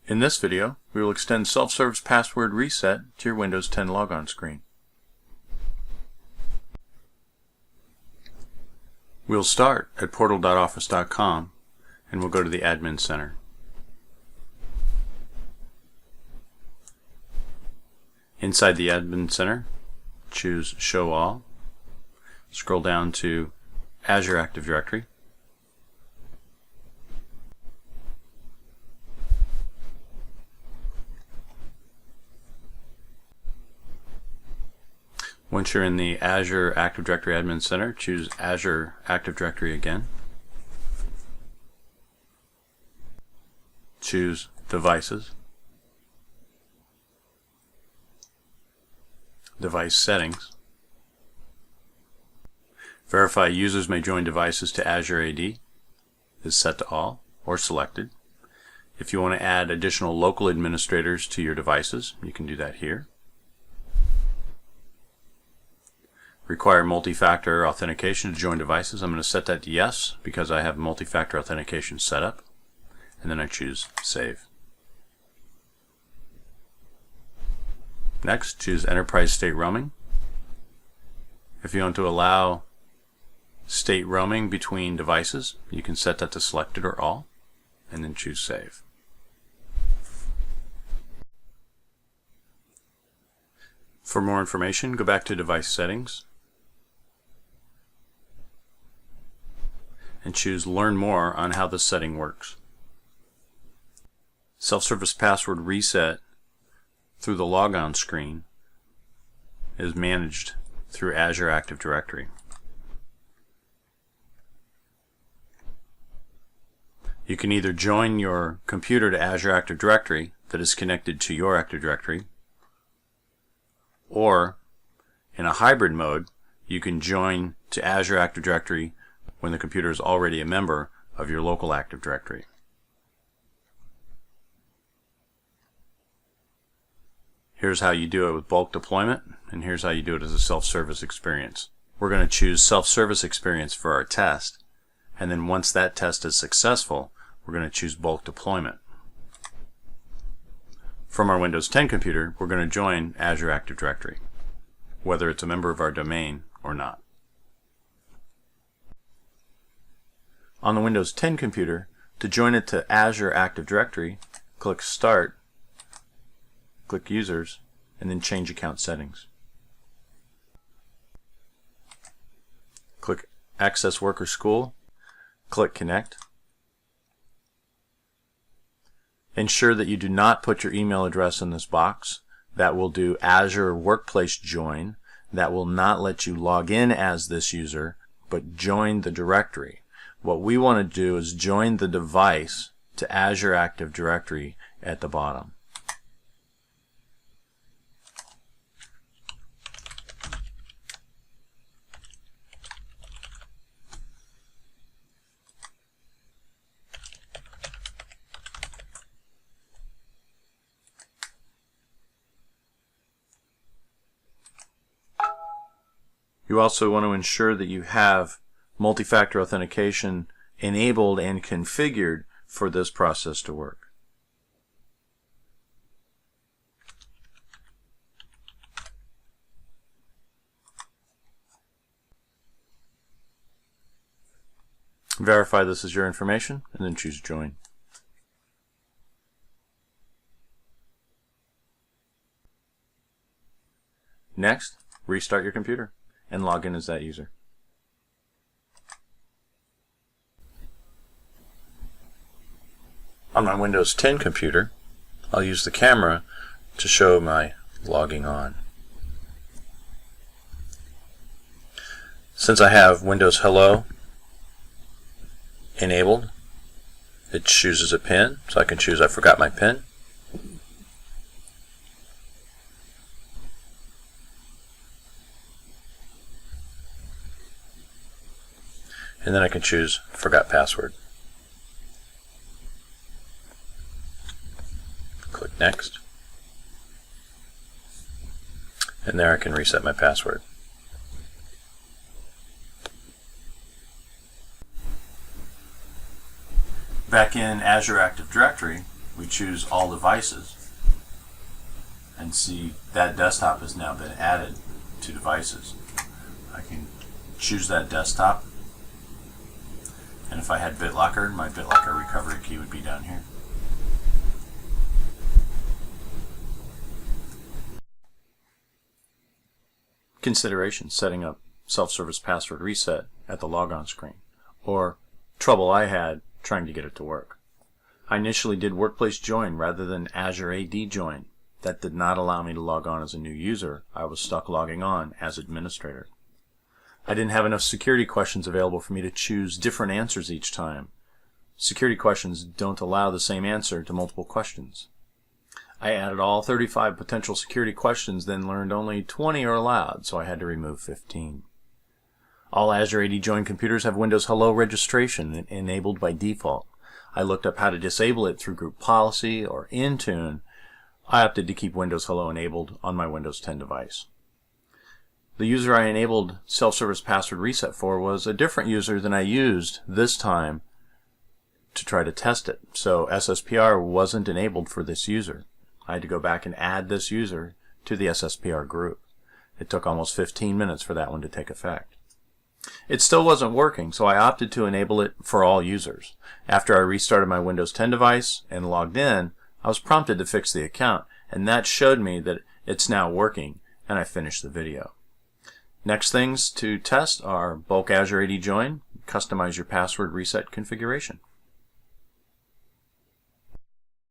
In this video, we will extend self-service password reset to your Windows 10 logon screen. We'll start at portal.office.com and we'll go to the Admin Center. Inside the Admin Center, choose Show All. Scroll down to Azure Active Directory. Once you're in the Azure Active Directory Admin Center, choose Azure Active Directory again. Choose Devices, Device Settings. Verify users may join devices to Azure AD is set to all or selected. If you want to add additional local administrators to your devices, you can do that here. Require multi-factor authentication to join devices. I'm going to set that to yes because I have multi-factor authentication set up. And then I choose Save. Next, choose Enterprise State Roaming. If you want to allow state roaming between devices, you can set that to Selected or All, and then choose Save. For more information, go back to Device Settings and choose Learn More on how this setting works. Self-service password reset through the logon screen is managed through Azure Active Directory. You can either join your computer to Azure Active Directory that is connected to your Active Directory, or in a hybrid mode, you can join to Azure Active Directory when the computer is already a member of your local Active Directory. Here's how you do it with bulk deployment, and here's how you do it as a self-service experience. We're going to choose self-service experience for our test, and then once that test is successful, we're going to choose bulk deployment. From our Windows 10 computer, we're going to join Azure Active Directory, whether it's a member of our domain or not. On the Windows 10 computer, to join it to Azure Active Directory, click Start, click Users, and then change account settings. Click Access Work or School, click Connect. Ensure that you do not put your email address in this box. That will do Azure Workplace Join. That will not let you log in as this user, but join the directory. What we want to do is join the device to Azure Active Directory at the bottom. You also want to ensure that you have multi-factor authentication enabled and configured for this process to work. Verify this is your information and then choose Join. Next, restart your computer and log in as that user. On my Windows 10 computer, I'll use the camera to show my logging on. Since I have Windows Hello enabled, it chooses a PIN, so I can choose I forgot my PIN. And then I can choose Forgot Password. Click Next. And there I can reset my password. Back in Azure Active Directory, we choose all devices, and see that desktop has now been added to devices. I can choose that desktop, and if I had BitLocker, my BitLocker recovery key would be down here. Consideration: setting up self-service password reset at the logon screen, or trouble I had trying to get it to work. I initially did Workplace Join rather than Azure AD Join. That did not allow me to log on as a new user. I was stuck logging on as administrator. I didn't have enough security questions available for me to choose different answers each time. Security questions don't allow the same answer to multiple questions. I added all 35 potential security questions, then learned only 20 are allowed, so I had to remove 15. All Azure AD Join computers have Windows Hello registration enabled by default. I looked up how to disable it through Group Policy or Intune. I opted to keep Windows Hello enabled on my Windows 10 device. The user I enabled self-service password reset for was a different user than I used this time to try to test it, so SSPR wasn't enabled for this user. I had to go back and add this user to the SSPR group. It took almost 15 minutes for that one to take effect. It still wasn't working, so I opted to enable it for all users. After I restarted my Windows 10 device and logged in, I was prompted to fix the account, and that showed me that it's now working, and I finished the video. Next things to test are bulk Azure AD Join, customize your password reset configuration.